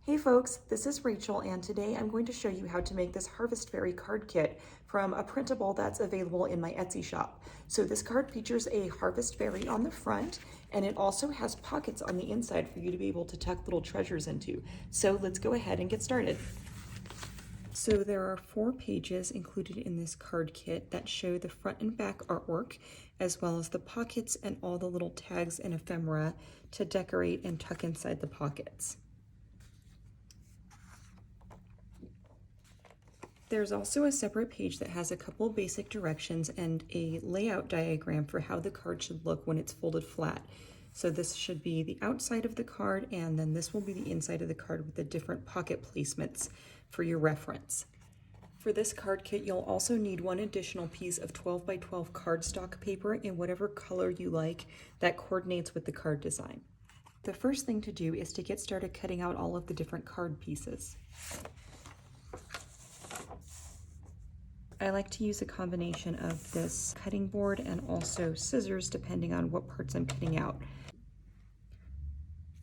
Hey folks, this is Rachel, and today I'm going to show you how to make this Harvest Fairy card kit from a printable that's available in my Etsy shop. So this card features a Harvest Fairy on the front, and it also has pockets on the inside for you to be able to tuck little treasures into. So let's go ahead and get started. So there are 4 pages included in this card kit that show the front and back artwork, as well as the pockets and all the little tags and ephemera to decorate and tuck inside the pockets. There's also a separate page that has a couple basic directions and a layout diagram for how the card should look when it's folded flat. So this should be the outside of the card, and then this will be the inside of the card with the different pocket placements for your reference. For this card kit, you'll also need one additional piece of 12 by 12 cardstock paper in whatever color you like that coordinates with the card design. The first thing to do is to get started cutting out all of the different card pieces. I like to use a combination of this cutting board and also scissors depending on what parts I'm cutting out.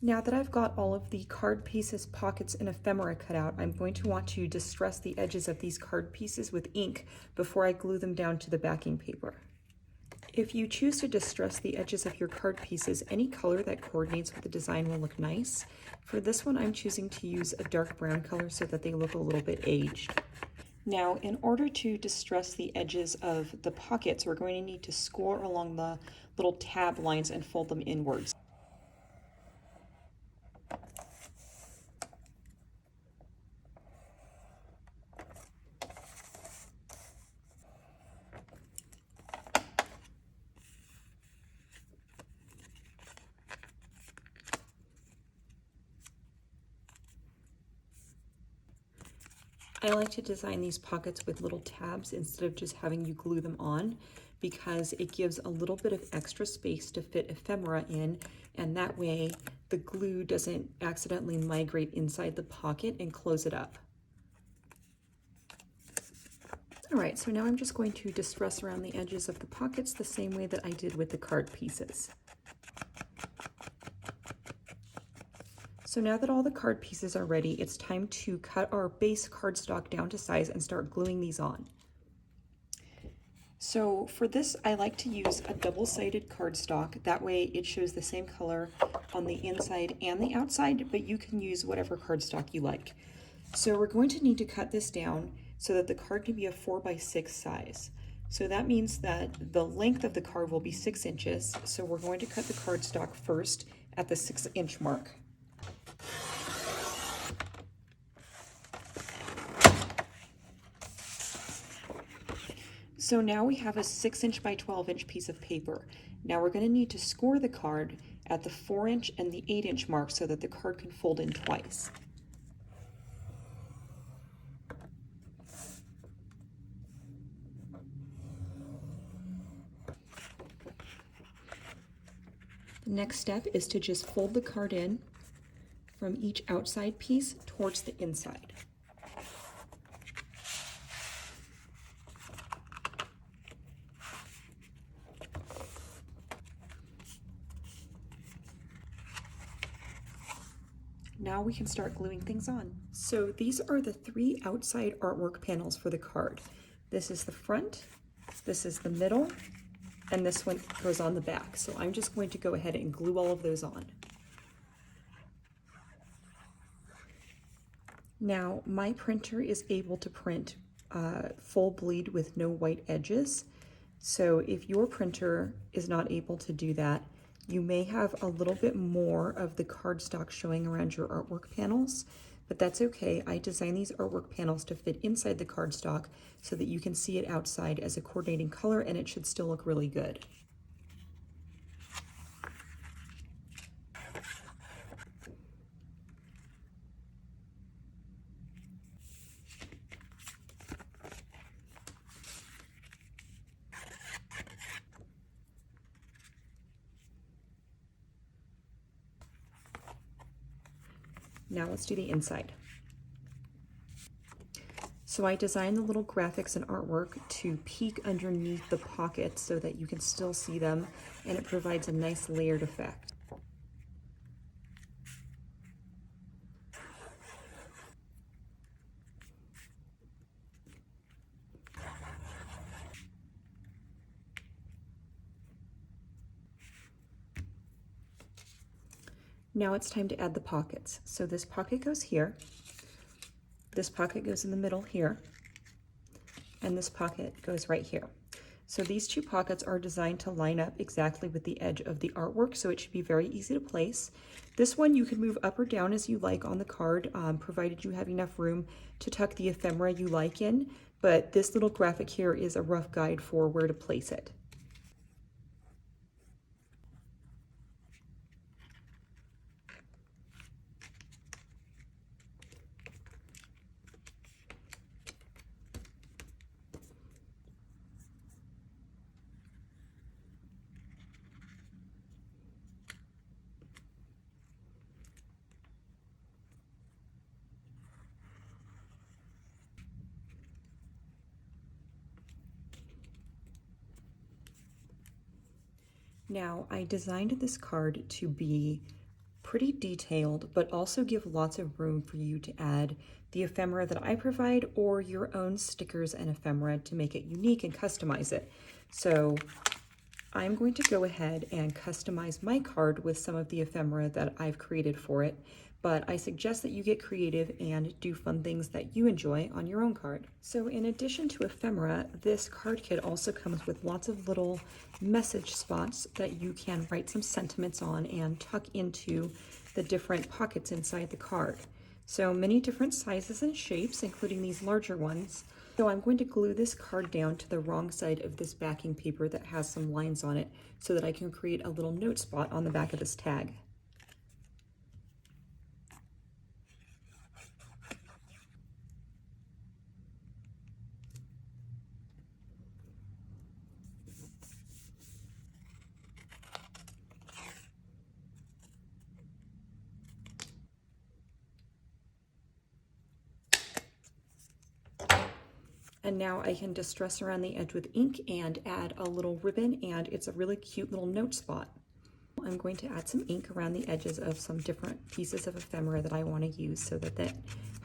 Now that I've got all of the card pieces, pockets, and ephemera cut out, I'm going to want to distress the edges of these card pieces with ink before I glue them down to the backing paper. If you choose to distress the edges of your card pieces, any color that coordinates with the design will look nice. For this one, I'm choosing to use a dark brown color so that they look a little bit aged. Now, in order to distress the edges of the pockets, we're going to need to score along the little tab lines and fold them inwards. I like to design these pockets with little tabs instead of just having you glue them on, because it gives a little bit of extra space to fit ephemera in, and that way the glue doesn't accidentally migrate inside the pocket and close it up. All right, so now I'm just going to distress around the edges of the pockets the same way that I did with the card pieces. So now that all the card pieces are ready, it's time to cut our base cardstock down to size and start gluing these on. So for this, I like to use a double-sided cardstock. That way it shows the same color on the inside and the outside, but you can use whatever cardstock you like. So we're going to need to cut this down so that the card can be a 4 by 6 size. So that means that the length of the card will be 6 inches. So we're going to cut the cardstock first at the 6-inch mark. So now we have a 6-inch by 12-inch piece of paper. Now we're going to need to score the card at the 4-inch and the 8-inch mark so that the card can fold in twice. The next step is to just fold the card in from each outside piece towards the inside. Now we can start gluing things on. So these are the 3 outside artwork panels for the card. This is the front, this is the middle, and this one goes on the back. So I'm just going to go ahead and glue all of those on. Now my printer is able to print full bleed with no white edges. So if your printer is not able to do that, you may have a little bit more of the cardstock showing around your artwork panels, but that's okay. I designed these artwork panels to fit inside the cardstock so that you can see it outside as a coordinating color, and it should still look really good. Now let's do the inside. So I designed the little graphics and artwork to peek underneath the pockets so that you can still see them, and it provides a nice layered effect. Now it's time to add the pockets. So this pocket goes here, this pocket goes in the middle here, and this pocket goes right here. So these two pockets are designed to line up exactly with the edge of the artwork, so it should be very easy to place. This one you can move up or down as you like on the card, provided you have enough room to tuck the ephemera you like in, but this little graphic here is a rough guide for where to place it. Now, I designed this card to be pretty detailed, but also give lots of room for you to add the ephemera that I provide or your own stickers and ephemera to make it unique and customize it. So I'm going to go ahead and customize my card with some of the ephemera that I've created for it, but I suggest that you get creative and do fun things that you enjoy on your own card. So in addition to ephemera, this card kit also comes with lots of little message spots that you can write some sentiments on and tuck into the different pockets inside the card. So many different sizes and shapes, including these larger ones. So I'm going to glue this card down to the wrong side of this backing paper that has some lines on it so that I can create a little note spot on the back of this tag. And now I can distress around the edge with ink and add a little ribbon, and it's a really cute little note spot. I'm going to add some ink around the edges of some different pieces of ephemera that I want to use so that that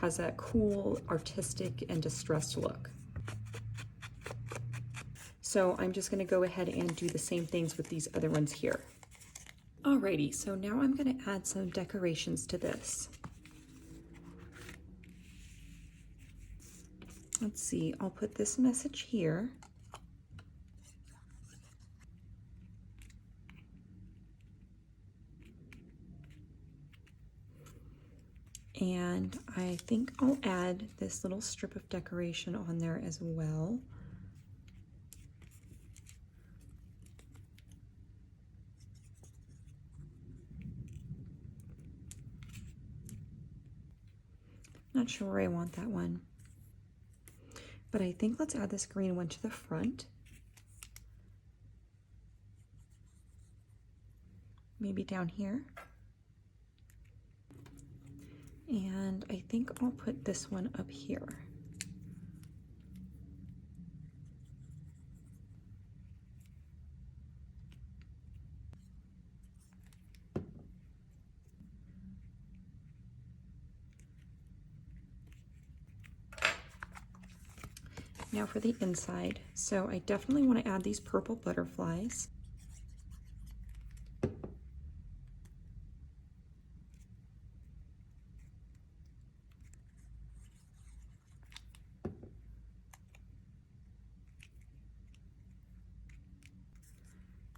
has that cool, artistic, and distressed look. So I'm just going to go ahead and do the same things with these other ones here. Alrighty, so now I'm going to add some decorations to this. Let's see, I'll put this message here. And I think I'll add this little strip of decoration on there as well. Not sure where I want that one, but I think let's add this green one to the front. Maybe down here. And I think I'll put this one up here. Now for the inside. So I definitely want to add these purple butterflies.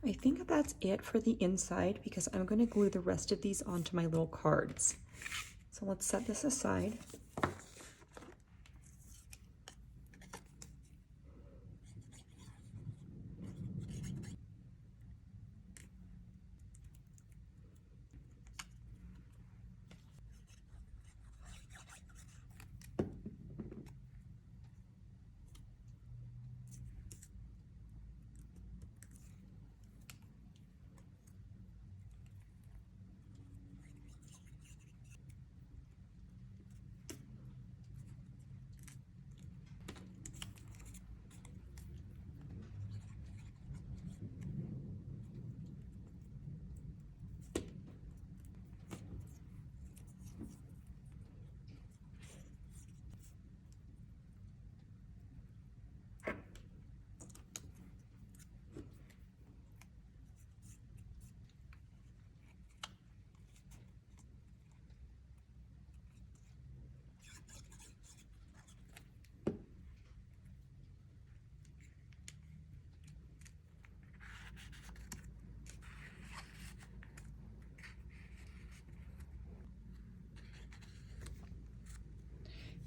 I think that's it for the inside because I'm going to glue the rest of these onto my little cards. So let's set this aside.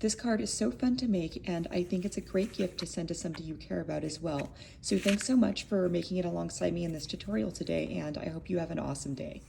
This card is so fun to make, and I think it's a great gift to send to somebody you care about as well. So thanks so much for making it alongside me in this tutorial today, and I hope you have an awesome day.